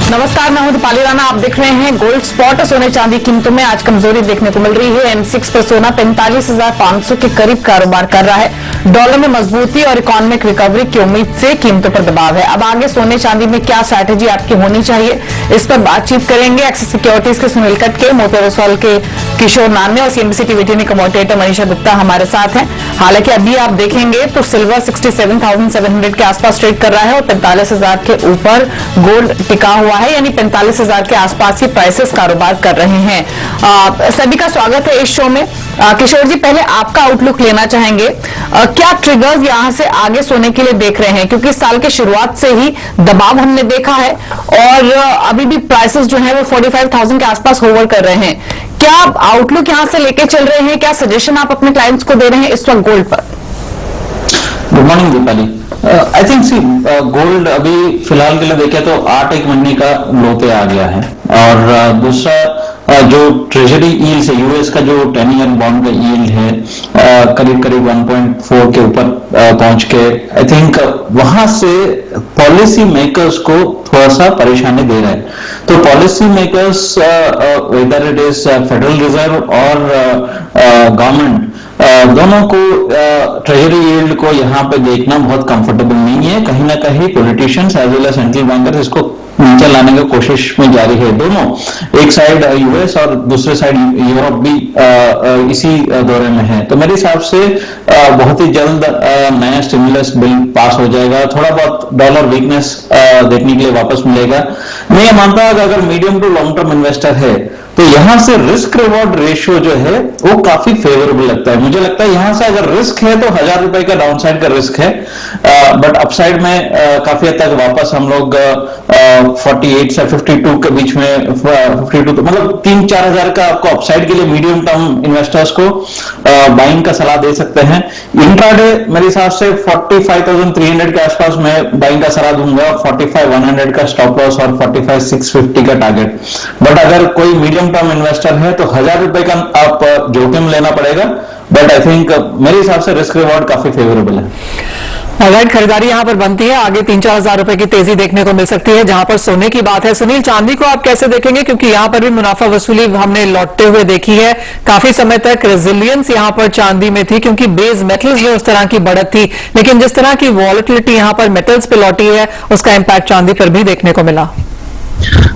नमस्कार, मैं हूं दीपाली राणा। आप देख रहे हैं गोल्ड स्पॉट। सोने चांदी कीमतों में आज कमजोरी देखने को मिल रही है। M6 पर सोना 45,500 के करीब कारोबार कर रहा है। डॉलर में मजबूती और इकोनॉमिक रिकवरी की उम्मीद से कीमतों पर दबाव है। अब आगे सोने चांदी में क्या स्ट्रैटेजी आपकी होनी चाहिए, इस पर बातचीत करेंगे एक्सिस सिक्योरिटीज के सुनील कटके, मोती रसोल के किशोर नान्ने और CNBC TV commutator Manisha Gupta हमारे साथ हैं। हालांकि अभी आप देखेंगे तो सिल्वर 67,700 के आसपास ट्रेड कर रहा है और 45,000 के ऊपर गोल्ड टिका हुआ है, यानी 45,000 के आसपास ही प्राइसेस कारोबार कर रहे हैं। सभी का स्वागत है इस शो में। किशोर जी, पहले आपका आउटलुक लेना चाहेंगे। क्या ट्रिगर्स यहां से आगे सोने के लिए देख रहे हैं, क्योंकि साल के शुरुआत से ही दबाव हमने देखा है और अभी भी प्राइसेस जो है वो 45,000 के आसपास होवर कर रहे हैं। क्या आउटलुक यहां से लेके चल रहे हैं, क्या सजेशन आप अपने क्लाइंट्स को दे रहे हैं इस वक्त गोल्ड पर? Good morning Deepali. I think gold अभी फिलहाल के लिए देखें तो 8 महीने का लो पे आ गया है और दूसरा जो ट्रेजरी यील्ड है, यूएस का जो 10 ईयर बॉन्ड का यील्ड है करीब करीब 1.4 के ऊपर पहुंच के आई थिंक वहां से पॉलिसी मेकर्स को थोड़ा सा परेशानी दे रहा है। तो policy makers whether it is federal reserve और गवर्नमेंट दोनों को ट्रेजरी यील्ड को यहाँ पे देखना बहुत कंफर्टेबल नहीं है। कहीं ना कहीं politicians as well as central bankers इसको नीचे लाने की कोशिश में जारी है। दोनों, एक साइड यूएस और दूसरे साइड यूरोप भी इसी दौरे में है। तो मेरे हिसाब से बहुत ही जल्द नया स्टिमुलस बिल पास हो जाएगा। थोड़ा बहुत डॉलर वीकनेस देखने के लिए वापस मिलेगा। मैं ये मानता हूं कि अगर medium to long term investor है तो यहां से रिस्क रिवॉर्ड रेशियो जो है वो काफी फेवरेबल लगता है। मुझे लगता है यहां से अगर रिस्क है तो 1,000 रुपए का डाउनसाइड का रिस्क है, बट अपसाइड में काफी हद तक वापस हम लोग 48 से 52 के बीच में 52 मतलब 3-4 हजार का आपको अपसाइड के लिए मीडियम टर्म इन्वेस्टर्स को बाइंग का सलाह दे सकते हैं। इंट्राडे मेरे हिसाब से 45,300 के आसपास मैं बाइंग का सलाह दूंगा, 45,100 का स्टॉप लॉस और 45,650 का टारगेट। बट अगर कोई मीडियम टर्म इन्वेस्टर है तो 1,000 रुपए का आप जोखिम लेना पड़ेगा, बट आई थिंक मेरे हिसाब से रिस्क रिवॉर्ड काफी फेवरेबल है। राइट, खरीदारी यहां पर बनती है। आगे 3-4 हजार रुपए की तेजी देखने को मिल सकती है जहां पर सोने की बात है। सुनील, चांदी को आप कैसे देखेंगे, क्योंकि यहां पर भी मुनाफा वसूली हमने लौटते हुए देखी है। काफी समय तक रेजिलियंस यहां पर चांदी में थी क्योंकि बेस मेटल्स में उस तरह की बढ़त थी, लेकिन जिस तरह की वॉलेटिलिटी यहां पर मेटल्स पे लौटी है उसका इंपैक्ट चांदी पर भी देखने को मिला।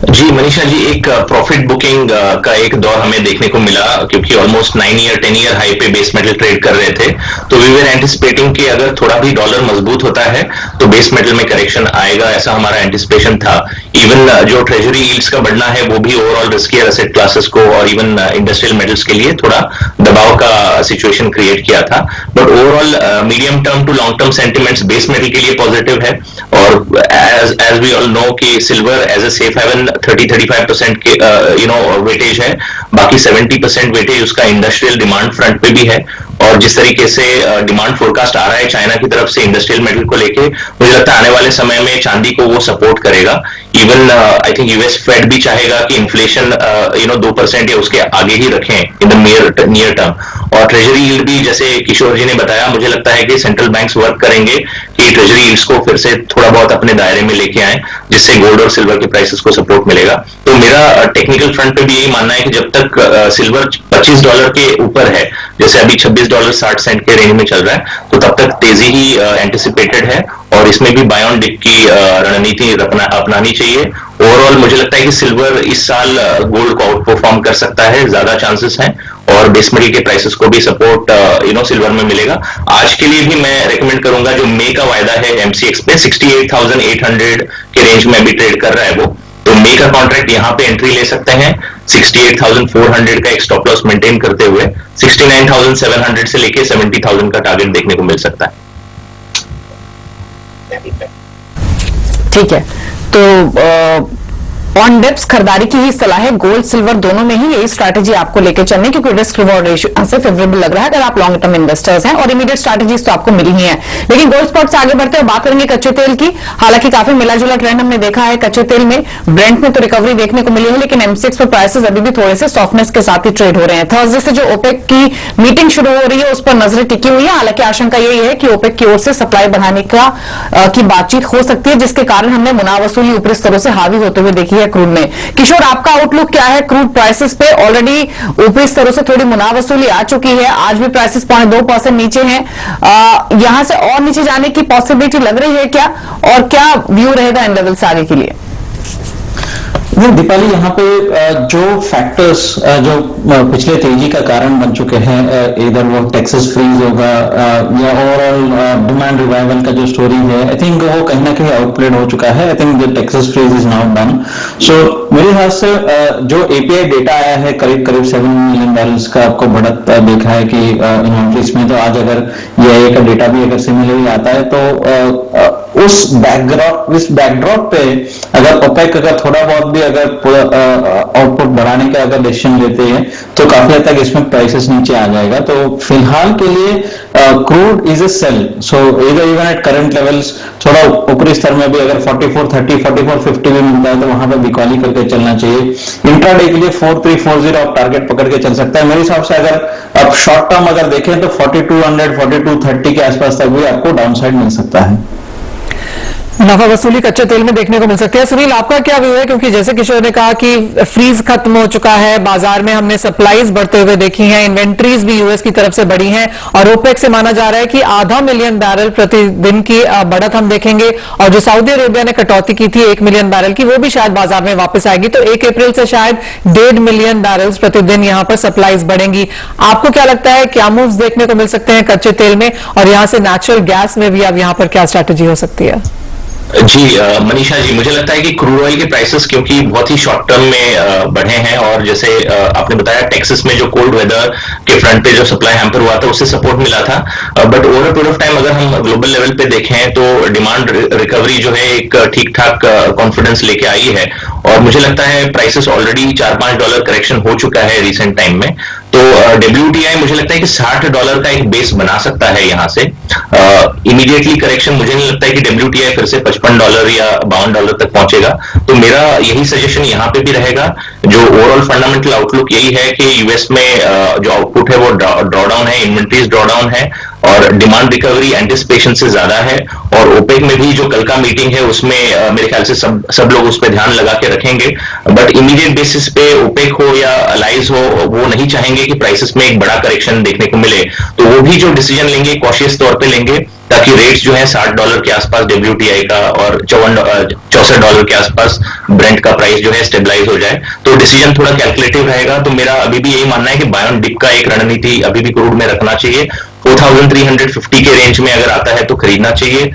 जी मनीषा जी, एक प्रॉफिट बुकिंग का एक दौर हमें देखने को मिला क्योंकि ऑलमोस्ट 9 ईयर 10 ईयर हाई पे बेस मेटल ट्रेड कर रहे थे। तो वी वर एंटिसिपेटिंग कि अगर थोड़ा भी डॉलर मजबूत होता है तो बेस मेटल में करेक्शन आएगा, ऐसा हमारा एंटिसिपेशन था। इवन जो ट्रेजरी यील्ड्स का बढ़ना है वो भी ओवरऑल रिस्कियर एसेट क्लासेस को और इवन इंडस्ट्रियल मेटल्स के लिए थोड़ा दबाव का सिचुएशन क्रिएट किया था। But overall medium term to long term sentiments base metal के लिए पॉजिटिव है। और एज वी ऑल नो कि silver as a safe haven 30-35% के वेटेज है, बाकी 70% वेटेज उसका इंडस्ट्रियल डिमांड फ्रंट पे भी है। और जिस तरीके से डिमांड फोरकास्ट आ रहा है चाइना की तरफ से इंडस्ट्रियल मेटल को लेके, मुझे लगता है आने वाले समय में चांदी को वो सपोर्ट करेगा। Even I think US Fed भी चाहेगा कि इन्फ्लेशन 2% या उसके आगे ही रखें इन द नियर टर्म। और ट्रेजरी यील्ड भी, जैसे किशोर जी ने बताया, मुझे लगता है कि सेंट्रल बैंक्स वर्क करेंगे कि ट्रेजरी यील्ड्स को फिर से थोड़ा बहुत अपने दायरे में लेके आए, जिससे गोल्ड और सिल्वर के प्राइसेस को सपोर्ट मिलेगा। तो मेरा टेक्निकल फ्रंट पे भी यही मानना है कि जब तक सिल्वर $25 के ऊपर है, जैसे अभी $26.60 के रेंज में चल रहा है, तो तब तक तेजी ही एंटिसिपेटेड है और इसमें भी बाय ऑन डिप की रणनीति अपनानी चाहिए। ओवरऑल मुझे लगता है कि सिल्वर इस साल गोल्ड को आउट परफॉर्म कर सकता है, ज्यादा चांसेस हैं, और बेस मेटल के प्राइसेस को भी सपोर्ट सिल्वर में मिलेगा। आज के लिए भी मैं रेकमेंड करूंगा, जो मे का वायदा है MCX पे 68,800 के रेंज में भी ट्रेड कर रहा है वो, तो मे का कॉन्ट्रैक्ट यहाँ पे एंट्री ले सकते हैं 68,400 का एक स्टॉप लॉस मेंटेन करते हुए 69,700 से लेके 70,000 का टारगेट देखने को मिल सकता है। ठीक है, तो ऑन डिप्स खरीदारी की ही सलाह है। गोल्ड सिल्वर दोनों में ही यही स्ट्रैटेजी आपको लेकर चलनी, क्योंकि रिस्क रिवॉर्ड रेशियो से फेवरेबल लग रहा है अगर आप लॉन्ग टर्म इन्वेस्टर्स हैं, और इमीडिएट स्ट्रैटेजीज तो आपको मिली ही है। लेकिन गोल्ड स्पॉट से आगे बढ़ते हैं, बात करेंगे कच्चे तेल की। हालांकि काफी मिला जुला ट्रेंड हमने देखा है कच्चे तेल में। ब्रेंट में तो रिकवरी देखने को मिली है, लेकिन M6 पर प्राइसेस अभी भी थोड़े से सॉफ्टनेस के साथ ही ट्रेड हो रहे हैं। थर्सडे से जो ओपेक की मीटिंग शुरू हो रही है उस पर नजरें टिकी हुई है। हालांकि आशंका यही है कि ओपेक की ओर से सप्लाई बढ़ाने की बातचीत हो सकती है, जिसके कारण हमने मुनाफा वसूली ऊपरी स्तरों से हावी होते हुए देखी है। है क्रूड में। किशोर, आपका आउटलुक क्या है क्रूड प्राइसेस पे? ऑलरेडी ऊपरी स्तरों से थोड़ी मुनाफ वसूली आ चुकी है, आज भी प्राइसेस 0.2% नीचे हैं, यहां से और नीचे जाने की पॉसिबिलिटी लग रही है क्या, और क्या व्यू रहेगा इन लेवल्स आगे के लिए? नहीं दीपाली, यहाँ पे जो फैक्टर्स जो पिछले तेजी का कारण बन चुके हैं, इधर वो टैक्सेस फ्रीज होगा या ओवरऑल डिमांड रिवाइवल का जो स्टोरी है, आई थिंक वो कहीं ना कहीं आउटप्लेड हो चुका है। I think the taxes freeze is now done. So मेरे हिसाब से जो एपीआई डेटा आया है करीब करीब 7 मिलियन बैरल्स का आपको बढ़त देखा है कि इन्वेंट्रीज में, तो आज अगर ये का डेटा भी अगर सिमिलरली आता है तो उस बैकड्रॉप पे अगर ओपेक अगर थोड़ा बहुत भी अगर आउटपुट बढ़ाने का अगर डिसीजन लेते हैं तो काफी हद तक इसमें प्राइसेस नीचे आ जाएगा। तो फिलहाल के लिए crude is a sell, so even at current levels थोड़ा ऊपरी स्तर में भी अगर 44.30 44.50 भी मिलता है तो वहां पर बिकवाली करके चलना चाहिए। इंट्राडे के लिए 4340 आप टारगेट पकड़ के चल सकता है। मेरे हिसाब से अगर आप शॉर्ट टर्म अगर देखें तो 4200 4230 के आसपास तक भी आपको डाउन साइड मिल सकता है। मुनाफा वसूली कच्चे तेल में देखने को मिल सकती है। सुनील, आपका क्या व्यू है? क्योंकि जैसे किशोर ने कहा कि फ्रीज खत्म हो चुका है, बाजार में हमने सप्लाईज बढ़ते हुए देखी हैं, इन्वेंट्रीज भी यूएस की तरफ से बढ़ी हैं, और ओपेक से माना जा रहा है कि 0.5 मिलियन बैरल प्रतिदिन की बढ़त हम देखेंगे, और जो सऊदी अरेबिया ने कटौती की थी 1 मिलियन बैरल की, वो भी शायद बाजार में वापस आएगी। तो 1 अप्रैल से शायद 1.5 मिलियन बैरल्स प्रतिदिन यहां पर सप्लाईज बढ़ेंगी। आपको क्या लगता है, क्या मूव्स देखने को मिल सकते हैं कच्चे तेल में, और यहां से नेचुरल गैस में भी अब यहां पर क्या स्ट्रैटेजी हो सकती है? जी मनीषा जी, मुझे लगता है कि क्रूड ऑयल के प्राइसेस क्योंकि बहुत ही शॉर्ट टर्म में बढ़े हैं, और जैसे आपने बताया टेक्सास में जो कोल्ड वेदर के फ्रंट पे जो सप्लाई हैम्पर हुआ था उससे सपोर्ट मिला था, but over a period of time अगर हम ग्लोबल लेवल पे देखें तो डिमांड रिकवरी जो है एक ठीक ठाक कॉन्फिडेंस लेके आई है, और मुझे लगता है प्राइसेस ऑलरेडी $4-5 करेक्शन हो चुका है रिसेंट टाइम में। तो WTI मुझे लगता है कि $60 का एक बेस बना सकता है यहां से। इमीडिएटली करेक्शन मुझे नहीं लगता है कि WTI फिर से $55 या $52 तक पहुंचेगा। तो मेरा यही सजेशन यहां पे भी रहेगा। जो ओवरऑल फंडामेंटल आउटलुक यही है कि यूएस में जो आउटपुट है वो ड्रॉडाउन है, इन्वेंट्रीज ड्रॉडाउन है, और डिमांड रिकवरी एंटिसिपेशन से ज्यादा है, और ओपेक में भी जो कल का मीटिंग है उसमें मेरे ख्याल से सब लोग उस पर ध्यान लगा के रखेंगे। बट इमीडिएट बेसिस पे ओपेक हो या अलाइज हो, वो नहीं चाहेंगे कि प्राइसेस में एक बड़ा करेक्शन देखने को मिले, तो वो भी जो डिसीजन लेंगे कॉशियस तौर पे लेंगे, ताकि रेट्स जो है $60 के आसपास WTI का और $64 के आसपास ब्रेंट का प्राइस जो है स्टेबलाइज हो जाए। तो डिसीजन थोड़ा कैलकुलेटिव रहेगा। तो मेरा अभी भी यही मानना है कि बाय ऑन डिप का एक रणनीति अभी भी क्रूड में रखना चाहिए। 4350 के रेंज में अगर आता है तो खरीदना चाहिए,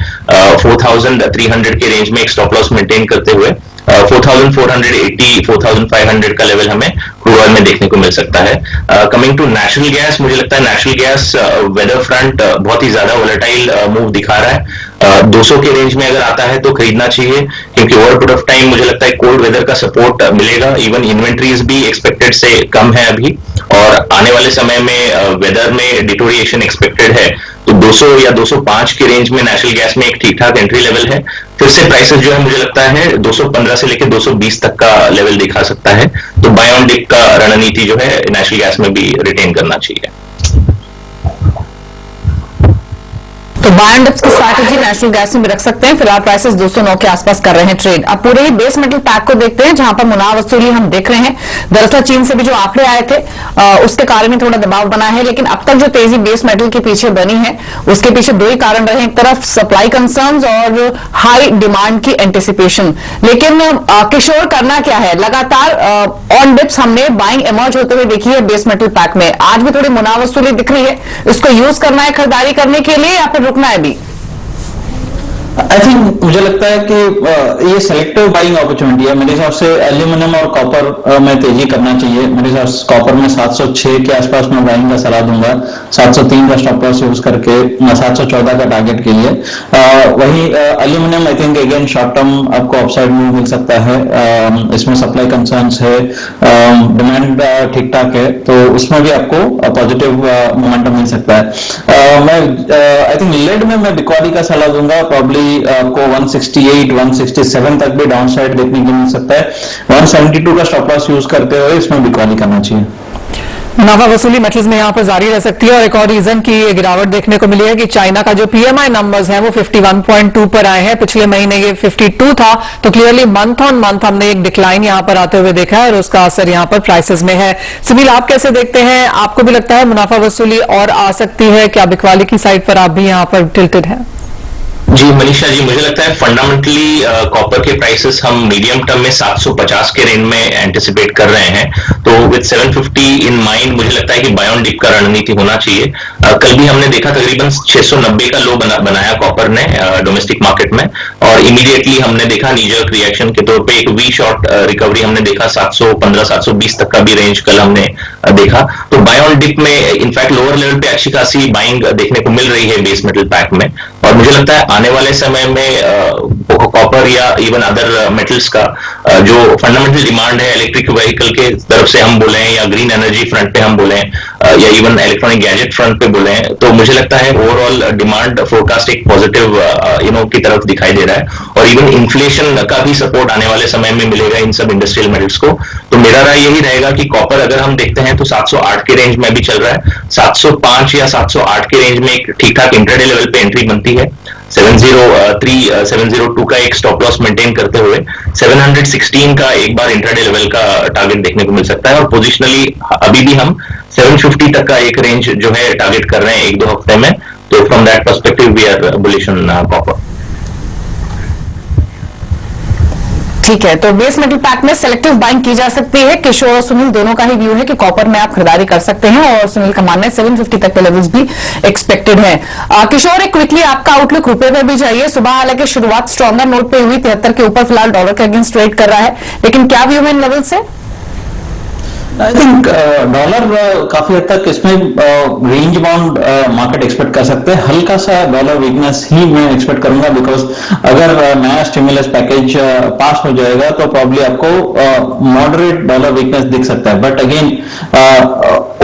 4300 के रेंज में एक स्टॉप लॉस मेंटेन करते हुए 4480 4500 का लेवल हमें क्रूड ऑयल में देखने को मिल सकता है। कमिंग टू नेचुरल गैस, मुझे लगता है नेचुरल गैस वेदर फ्रंट बहुत ही ज्यादा वोलेटाइल मूव दिखा रहा है। 200 के रेंज में अगर आता है तो खरीदना चाहिए, क्योंकि ओवर पीरियड ऑफ टाइम मुझे लगता है कोल्ड वेदर का सपोर्ट मिलेगा। इवन इन्वेंट्रीज भी एक्सपेक्टेड से कम है अभी, और आने वाले समय में वेदर में डिटोरिएशन एक्सपेक्टेड है। तो 200 या 205 के रेंज में नेचुरल गैस में एक ठीक ठाक एंट्री लेवल है। फिर से प्राइसेस जो है मुझे लगता है 215 से लेकर 220 तक का लेवल दिखा सकता है। तो बाय ऑन डिप का रणनीति जो है नेचुरल गैस में भी रिटेन करना चाहिए। तो बाय एंड डिप्स की स्ट्रैटेजी नेचुरल गैस में भी रख सकते हैं। फिलहाल प्राइसेस 209 के आसपास कर रहे हैं ट्रेड। अब पूरे ही बेस मेटल पैक को देखते हैं, जहां पर मुनाफ वसूली हम देख रहे हैं। दरअसल चीन से भी जो आंकड़े आए थे उसके कारण ही थोड़ा दबाव बना है, लेकिन अब तक जो तेजी बेस मेटल के पीछे बनी है उसके पीछे दो ही कारण रहे। एक तरफ सप्लाई कंसर्न्स और हाई डिमांड की एंटिसिपेशन। लेकिन किशोर, करना क्या है? लगातार ऑन डिप्स हमने बाइंग इमर्ज होते हुए देखी है बेस मेटल पैक में। आज भी थोड़ी मुनाफ वसूली दिख रही है, इसको यूज करना है खरीदारी करने के लिए या फिर रुकना है भी? आई थिंक मुझे लगता है कि ये सेलेक्टिव बाइंग अपॉर्चुनिटी है। मेरे हिसाब से एल्यूमिनियम और कॉपर में तेजी करना चाहिए। मेरे हिसाब से कॉपर में 706 के आसपास मैं बाइंग का सलाह दूंगा, 703 का स्टॉप लॉस यूज करके 714 का टारगेट के लिए। वही aluminium I think again short term आपको अपसाइड मूव मिल सकता है। इसमें सप्लाई कंसर्न्स है, डिमांड ठीक ठाक है, तो उसमें भी आपको पॉजिटिव मोमेंटम मिल सकता है। मैं आई थिंक लेड में मैं बिकवाली का सलाह दूंगा। प्रॉब्ली आपको 168 167 तक भी डाउन साइड देखने को मिल सकता है। 172 का स्टॉप लॉस यूज करते हुए इसमें बिकवाली करना चाहिए। मुनाफा वसूली मेटल्स में यहां पर जारी रह सकती है और एक और रीजन की ये गिरावट देखने को मिली है कि चाइना का जो पीएमआई नंबर्स हैं वो 51.2 पर आए हैं। पिछले महीने ये 52 था, तो क्लियरली मंथ ऑन मंथ हमने एक डिक्लाइन यहां पर आते हुए देखा है और उसका असर यहां पर प्राइसेस में है। सुनील, आप कैसे देखते हैं? आपको भी लगता है मुनाफा वसूली और आ सकती है? क्या बिकवाली की साइड पर आप भी यहां पर टिल्टेड है? जी मनीषा जी, मुझे लगता है फंडामेंटली कॉपर के प्राइसेस हम मीडियम टर्म में 750 के रेंज में एंटिसिपेट कर रहे हैं। तो विद 750 इन माइंड मुझे लगता है कि बाय ऑन डिप का रणनीति होना चाहिए। कल भी हमने देखा तकरीबन 690 का लो बनाया कॉपर ने डोमेस्टिक मार्केट में, और इमीडिएटली हमने देखा नीजर्क रिएक्शन के तौर पे एक वी शॉर्ट रिकवरी हमने देखा 715 720 तक का भी रेंज कल हमने देखा। तो बाय ऑन डिप में इनफैक्ट लोअर लेवल पे अच्छी खासी बाइंग देखने को मिल रही है बेस मेटल पैक में, और मुझे लगता है आने वाले समय में कॉपर या इवन अदर मेटल्स का जो फंडामेंटल डिमांड है इलेक्ट्रिक व्हीकल के तरफ से हम बोले या ग्रीन एनर्जी फ्रंट पे हम बोले या इवन इलेक्ट्रॉनिक गैजेट फ्रंट पे बोले, तो मुझे लगता है ओवरऑल डिमांड फोरकास्ट एक पॉजिटिव की तरफ दिखाई दे रहा है, और इवन इन्फ्लेशन का भी सपोर्ट आने वाले समय में मिलेगा इन सब इंडस्ट्रियल मेटल्स को। तो मेरा राय यही रहेगा कि कॉपर अगर हम देखते हैं तो 708 के रेंज में भी चल रहा है, 705 या 708 के रेंज में एक ठीक ठाक इंट्राडे लेवल पे एंट्री बनती है। 703 702 का एक स्टॉप लॉस मेंटेन करते हुए 716 का एक बार इंट्राडे लेवल का टारगेट देखने को मिल सकता है, और पोजिशनली अभी भी हम 750 तक का एक रेंज जो है टारगेट कर रहे हैं 1-2 हफ्ते में। तो from that perspective we are bullish on copper. ठीक है, तो बेस मेटल पैक में सेलेक्टिव बाइंग की जा सकती है। किशोर और सुनील दोनों का ही व्यू है कि कॉपर में आप खरीदारी कर सकते हैं, और सुनील का मानना है 750 तक के लेवल्स भी एक्सपेक्टेड है। किशोर, एक क्विकली आपका आउटलुक रुपए में भी चाहिए। सुबह हालांकि शुरुआत स्ट्रॉन्गर नोट पे हुई, 73 के ऊपर फिलहाल डॉलर के अगेंस्ट ट्रेड कर रहा है, लेकिन क्या व्यू है इन लेवल से? आई थिंक डॉलर काफी हद तक इसमें रेंज बाउंड मार्केट एक्सपेक्ट कर सकते हैं। हल्का सा डॉलर वीकनेस ही मैं एक्सपेक्ट करूंगा, बिकॉज अगर नया स्टिमुलस पैकेज पास हो जाएगा तो प्रॉब्ली आपको मॉडरेट डॉलर वीकनेस दिख सकता है। बट अगेन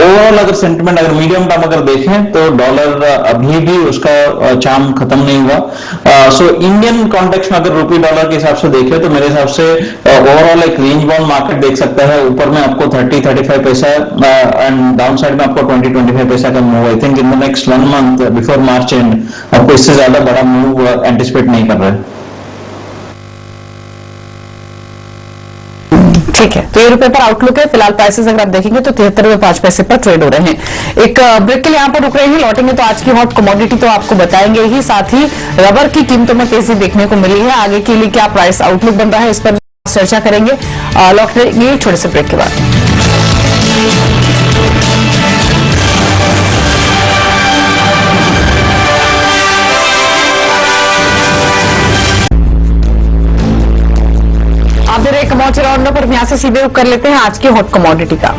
ओवरऑल अगर सेंटिमेंट अगर मीडियम टर्म अगर देखें तो डॉलर अभी भी उसका चार्म खत्म नहीं हुआ। सो इंडियन कॉन्टेक्स्ट में अगर रूपी डॉलर के हिसाब से देखें तो मेरे हिसाब से ओवरऑल एक रेंज बाउंड मार्केट देख सकता है। ऊपर में आपको 30-35 पैसा एंड डाउन साइड में आपको 20-25 पैसा का move. I think in the next 1 month before March and आपको इससे ज्यादा बड़ा मूव एंटिसिपेट नहीं कर रहा है। ठीक है, तो ये रुपए पर आउटलुक है। फिलहाल प्राइसेस अगर आप देखेंगे तो 73.05 पर ट्रेड हो रहे हैं। एक ब्रेक के लिए यहां पर रुक रहे हैं, लौटेंगे तो आज की हॉट कमोडिटी तो आपको बताएंगे ही, साथ ही रबर की कीमतों में तेजी देखने को मिली है। आगे के लिए क्या प्राइस आउटलुक बन रहा है इस पर चर्चा करेंगे। लौटेंगे छोटे से ब्रेक के बाद। आप दे रहे कमोडिटी राउंड पर यहां से सीधे कर लेते हैं आज की हॉट कमोडिटी का।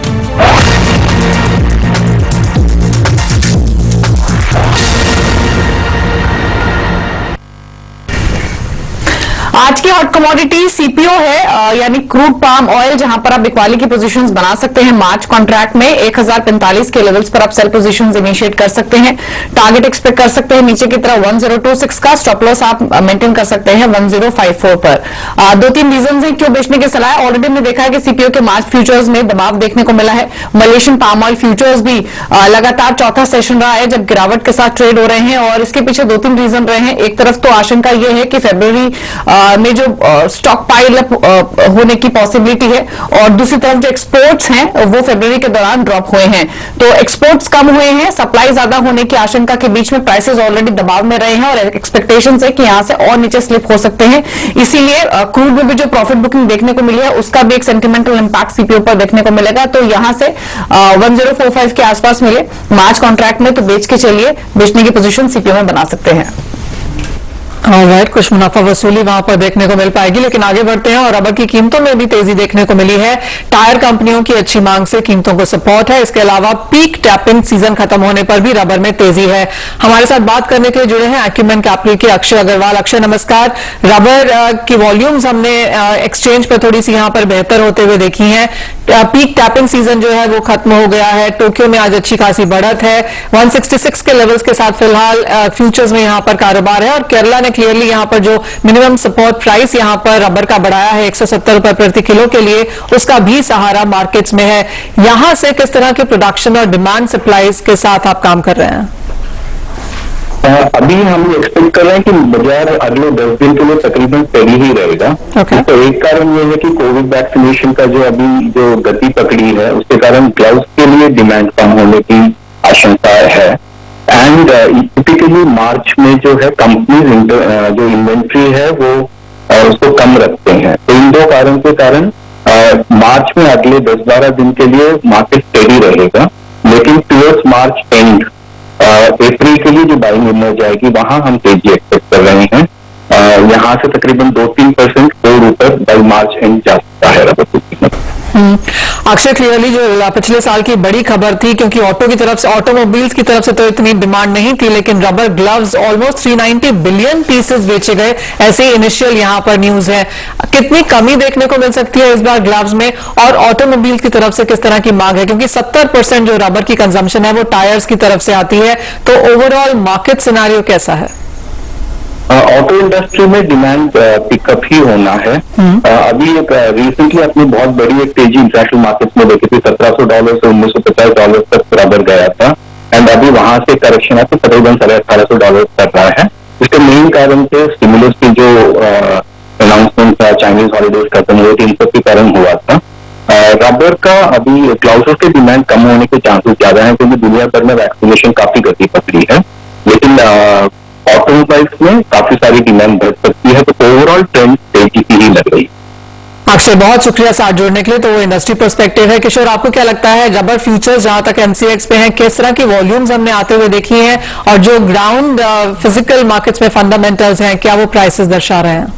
आज की हॉट कमोडिटी सीपीओ है, यानी क्रूड पाम ऑयल, जहां पर आप बिकवाली की पोजीशंस बना सकते हैं। मार्च कॉन्ट्रैक्ट में 1045 के लेवल्स पर आप सेल पोजीशंस इनिशिएट कर सकते हैं। टारगेट एक्सपेक्ट कर सकते हैं नीचे की तरफ 1026 का। स्टॉप लॉस आप मेंटेन कर सकते हैं 1054 पर। 2-3 रीजन है क्यों बेचने की सलाह। ऑलरेडी हमने देखा है कि सीपीओ के मार्च फ्यूचर्स में दबाव देखने को मिला है। मलेशियन पाम ऑयल फ्यूचर्स भी लगातार चौथा सेशन रहा है जब गिरावट के साथ ट्रेड हो रहे हैं, और इसके पीछे 2-3 रीजन रहे हैं। एक तरफ तो आशंका यह है कि फरवरी में जो स्टॉक पाइल अप होने की पॉसिबिलिटी है, और दूसरी तरफ जो एक्सपोर्ट्स हैं वो फरवरी के दौरान ड्रॉप हुए हैं। तो एक्सपोर्ट्स कम हुए हैं, सप्लाई ज्यादा होने की आशंका के बीच में प्राइसेस ऑलरेडी दबाव में रहे हैं, और एक्सपेक्टेशंस है कि यहां से और नीचे स्लिप हो सकते हैं। इसीलिए क्रूड में भी जो प्रॉफिट बुकिंग देखने को मिली है उसका भी एक सेंटिमेंटल इंपैक्ट सीपीओ पर देखने को मिलेगा। तो यहां से 1045 के आसपास मिले मार्च कॉन्ट्रैक्ट में तो बेच के चलिए, बेचने की पोजीशन सीपीओ में बना सकते हैं। राइट, कुछ मुनाफा वसूली वहां पर देखने को मिल पाएगी, लेकिन आगे बढ़ते हैं। और रबर की कीमतों में भी तेजी देखने को मिली है। टायर कंपनियों की अच्छी मांग से कीमतों को सपोर्ट है। इसके अलावा पीक टैपिंग सीजन खत्म होने पर भी रबर में तेजी है। हमारे साथ बात करने के लिए जुड़े हैं एक्यूमेन कैपिटल के अक्षय अग्रवाल। अक्षय नमस्कार। रबर की वॉल्यूम्स हमने एक्सचेंज पर थोड़ी सी यहां पर बेहतर होते हुए देखी है। पीक टैपिंग सीजन जो है वो खत्म हो गया है। टोक्यो में आज अच्छी खासी बढ़त है, 166 के लेवल्स के साथ फिलहाल फ्यूचर्स में यहां पर कारोबार है, और केरला ने क्लियरली यहाँ पर जो मिनिमम सपोर्ट प्राइस यहाँ पर रबर का बढ़ाया है 170 रुपए प्रति किलो के लिए, उसका भी सहारा मार्केट्स में है। यहां से किस तरह के प्रोडक्शन और डिमांड सप्लाईज के साथ आप काम कर रहे हैं? अभी हम एक्सपेक्ट कर रहे हैं कि बाजार अगले 10 दिन के लिए तकरीबन steady ही रहेगा। Okay. तो एक कारण ये है कि कोविड वैक्सीनेशन का जो अभी जो गति पकड़ी है उसके कारण ग्लव्स के लिए डिमांड कम होने की आशंका है। एंड टिपिकली मार्च में जो है कंपनीज जो इन्वेंट्री है वो उसको कम रखते हैं। तो इन दो कारण के कारण मार्च में अगले 10-12 दिन के लिए मार्केट स्टेडी रहेगा, लेकिन टुवर्ड्स मार्च एंड अप्रैल के लिए जो बाइंग इमर्ज आएगी वहां हम तेजी एक्सपेक्ट कर रहे हैं। यहाँ से तकरीबन 2-3% और ऊपर बाई मार्च एंड जा सकता है रबर की कीमत। अक्षय, क्लियरली जो पिछले साल की बड़ी खबर थी, क्योंकि ऑटो की तरफ से, ऑटोमोबाइल्स की तरफ से तो इतनी डिमांड नहीं थी, लेकिन rubber gloves almost 390 billion pieces बेचे गए, ऐसे इनिशियल यहां पर न्यूज है। कितनी कमी देखने को मिल सकती है इस बार ग्लव्स में, और ऑटोमोबाइल्स की तरफ से किस तरह की मांग है, क्योंकि 70% जो रबर की कंजम्पशन है वो टायर्स की तरफ से आती है, तो ओवरऑल मार्केट सिनेरियो कैसा है? ऑटो इंडस्ट्री में डिमांड पिकअप ही होना है। अभी एक रिसेंटली अपनी बहुत बड़ी एक तेजी इंटरनेशनल मार्केट में देखी थी, $1700 से $1950 तक रबर गया था, एंड अभी वहां से करेक्शन है तो तकरीबन $1800 कर रहा है। इसके मेन कारण थे स्टिमुलस की जो अनाउंसमेंट था, चाइनीज हॉलीडेज खत्म हुए थे, इन सब के कारण हुआ था। रबर का अभी ग्लव्स के डिमांड कम होने के चांसेस ज्यादा हैं, क्योंकि दुनिया भर में वैक्सीनेशन काफी गति पकड़ी है, लेकिन ऑटोमोबाइल्स में काफी सारी डिमांड बढ़ सकती है, तो ओवरऑल ट्रेंड तेजी की ही लग रही है। अक्षय, बहुत शुक्रिया साथ जुड़ने के लिए। तो वो इंडस्ट्री पर्सपेक्टिव है। किशोर, आपको क्या लगता है रबर फ्यूचर्स जहां तक एमसीएक्स पे हैं, किस तरह की वॉल्यूम्स हमने आते हुए देखी हैं, और जो ग्राउंड फिजिकल मार्केट्स में फंडामेंटल्स हैं, क्या वो प्राइसेस दर्शा रहे हैं?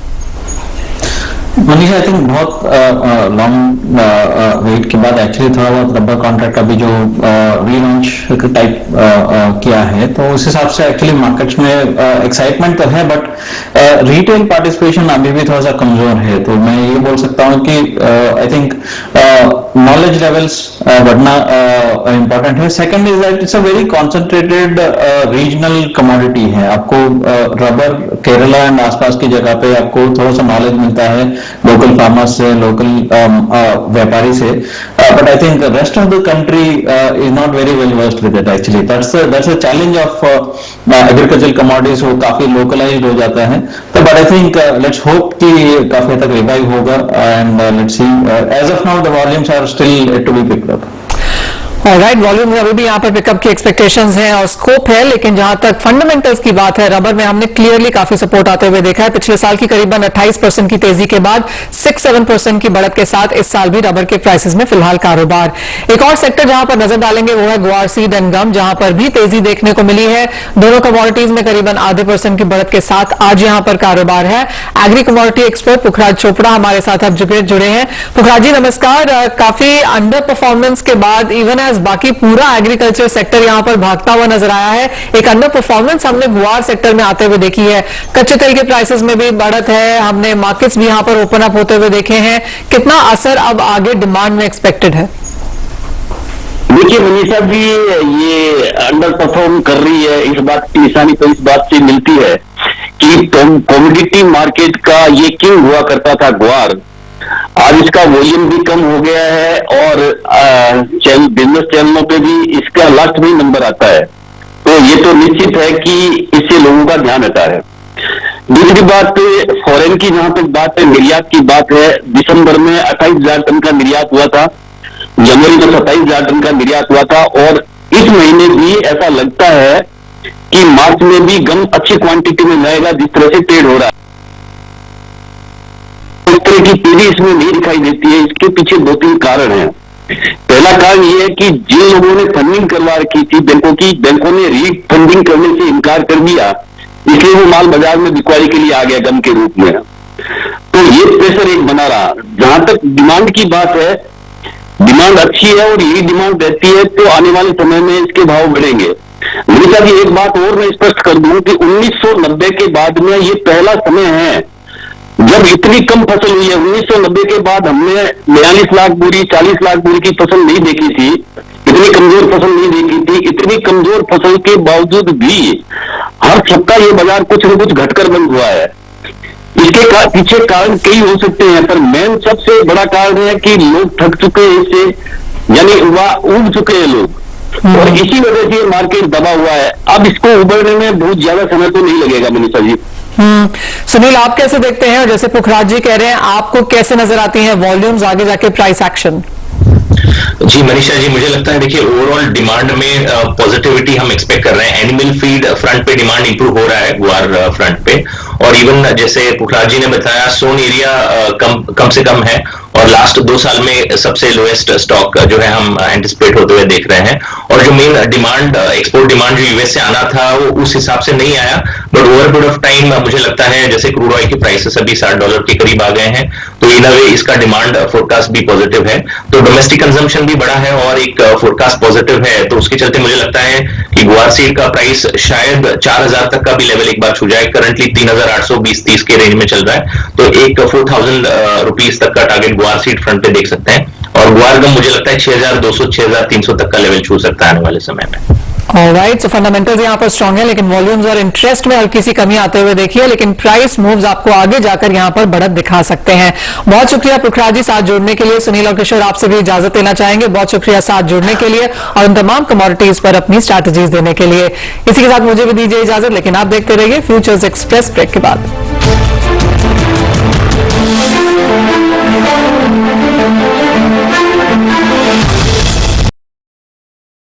मनीषा, आई थिंक बहुत लॉन्ग वेट के बाद एक्चुअली थोड़ा बहुत रबर कॉन्ट्रैक्ट अभी जो रीलॉन्च टाइप किया है, तो उस हिसाब से एक्चुअली मार्केट्स में एक्साइटमेंट तो है, बट रिटेल पार्टिसिपेशन अभी भी थोड़ा सा कमजोर है। तो मैं ये बोल सकता हूँ कि आई थिंक नॉलेज लेवल्स बढ़ना इम्पोर्टेंट है। Second is that it's a very concentrated regional commodity है। आपको रबर केरला एंड आसपास की जगह पे आपको थोड़ा सा नॉलेज मिलता है लोकल फार्मर्स से, लोकल व्यापारी से, but I think rest of the country is not very well versed with it. Actually that's a challenge of agricultural commodities, वो काफी लोकलाइज्ड हो जाता है। तो but I think let's hope कि काफी हद तक रिवाइव होगा, and let's see, as of now the volumes are still to be picked up. Alright, volume अभी भी यहाँ पर पिकअप की एक्सपेक्टेशंस हैं और स्कोप है, लेकिन जहां तक फंडामेंटल्स की बात है, रबर में हमने क्लियरली काफी सपोर्ट आते हुए देखा है। पिछले साल की करीबन 28% की तेजी के बाद 6-7% की बढ़त के साथ इस साल भी रबर के प्राइसेस में फिलहाल कारोबार। एक और सेक्टर जहां पर नजर डालेंगे वो है गुआर सीड एंड गम, जहां पर भी तेजी देखने को मिली है। दोनों कमोडिटीज में करीबन आधे % की बढ़त के साथ आज यहां पर कारोबार है। एग्री कमोडिटी एक्सपर्ट पुखराज चोपड़ा हमारे साथ अब जुड़े हैं। पुखराज जी नमस्कार। काफी अंडर परफॉर्मेंस के बाद इवन एज बाकी पूरा एग्रीकल्चर सेक्टर यहां पर भागता हुआ नजर आया है, एक अंडर परफॉर्मेंस हमने गुआर सेक्टर में आते हुए देखी है। कच्चे तेल के प्राइसेस में भी बढ़त है, हमने मार्केट्स भी यहां पर ओपन अप होते हुए देखे हैं। कितना असर अब आगे डिमांड में एक्सपेक्टेड है? देखिए मनीषा जी, ये अंडर परफॉर्म कर रही है, इस बात की निशानी तो इस बात से मिलती है कि कमोडिटी मार्केट का ये किंग हुआ करता था ग्वार, आज इसका वॉल्यूम भी कम हो गया है, और बिजनेस चैनलों पे भी इसका लास्ट में नंबर आता है। तो ये तो निश्चित है कि इससे लोगों का ध्यान हटा है। दूसरी बात, फॉरेन की जहां तक बात है, निर्यात की बात है, दिसंबर में 28,000 टन का निर्यात हुआ था, जनवरी में 27,000 टन का निर्यात हुआ था, और इस महीने भी ऐसा लगता है कि मार्च में भी गम अच्छी क्वांटिटी में जाएगा, जिस तरह से ट्रेड हो रहा है। इस तरह की तेजी इसमें नहीं दिखाई देती है। इसके पीछे 2-3 कारण हैं। पहला कारण यह है कि जिन लोगों ने फंडिंग करवा रखी थी बैंकों ने रीफंडिंग करने से इनकार कर दिया, इसलिए वो माल बाजार में बिकवाई के लिए आ गया गम के रूप में। तो ये प्रेशर एक बना रहा। जहां तक डिमांड की बात है, डिमांड अच्छी है, और यही डिमांड रहती है तो आने वाले समय में इसके भाव बढ़ेंगे। मनीषा जी, एक बात और मैं स्पष्ट कर दूं कि 1990 के बाद में ये पहला समय है जब इतनी कम फसल हुई है। 1990 के बाद हमने 42 लाख बोरी 40 लाख बोरी की फसल नहीं देखी थी, इतनी कमजोर फसल नहीं देखी थी। इतनी कमजोर फसल के बावजूद भी हर सप्ताह ये बाजार कुछ न कुछ घटकर बंद हुआ है। इसके पीछे कारण कई हो सकते हैं, पर मेन सबसे बड़ा कारण है कि लोग थक चुके हैं इससे, यानी उब चुके हैं लोग, और इसी वजह से ये मार्केट दबा हुआ है। अब इसको उबरने में बहुत ज्यादा समय तो नहीं लगेगा मनीषा जी। सुनील, आप कैसे देखते हैं? जैसे पुखराज जी कह रहे हैं, आपको कैसे नजर आती हैं वॉल्यूम्स आगे जाके प्राइस एक्शन? जी मनीषा जी, मुझे लगता है देखिए ओवरऑल डिमांड में पॉजिटिविटी हम एक्सपेक्ट कर रहे हैं। एनिमल फीड फ्रंट पे डिमांड इंप्रूव हो रहा है गुआर फ्रंट पे, और इवन जैसे पुखराज जी ने बताया सोन एरिया कम से कम है, और लास्ट 2 साल में सबसे लोएस्ट स्टॉक जो है हम एंटिसिपेट होते हुए देख रहे हैं। और जो मेन डिमांड एक्सपोर्ट डिमांड जो यूएस से आना था वो उस हिसाब से नहीं आया, but over period of time मुझे लगता है जैसे क्रूड ऑयल की प्राइसेस अभी $60 के करीब आ गए हैं, तो इन अ वे इसका डिमांड फोरकास्ट भी पॉजिटिव है। तो डोमेस्टिक कंजम्पशन भी बड़ा है और एक फोरकास्ट पॉजिटिव है, तो उसके चलते मुझे लगता है कि गुआर सीड का प्राइस शायद 4000 तक का भी लेवल एक बार छू जाए। करंटली 3820-30 के रेंज में चल रहा है, तो एक 4000 रुपीज तक का टारगेट गुआर सीड फ्रंट पे देख सकते हैं। और गुआर गम मुझे लगता है 6200-6300 तक का लेवल छू सकता है आने वाले समय में। ऑलराइट, सो फंडामेंटल्स यहाँ पर स्ट्रांग है, लेकिन वॉल्यूम्स और इंटरेस्ट में हल्की सी कमी आते हुए देखिए, लेकिन प्राइस मूव्स आपको आगे जाकर यहाँ पर बढ़त दिखा सकते हैं। बहुत शुक्रिया पुखराज जी साथ जुड़ने के लिए। सुनील और किशोर, आपसे भी इजाजत लेना चाहेंगे। बहुत शुक्रिया साथ जुड़ने के लिए और उन तमाम कमोडिटीज पर अपनी स्ट्रैटेजीज देने के लिए। इसी के साथ मुझे भी दीजिए इजाजत, लेकिन आप देखते रहिए फ्यूचर्स एक्सप्रेस ब्रेक के बाद।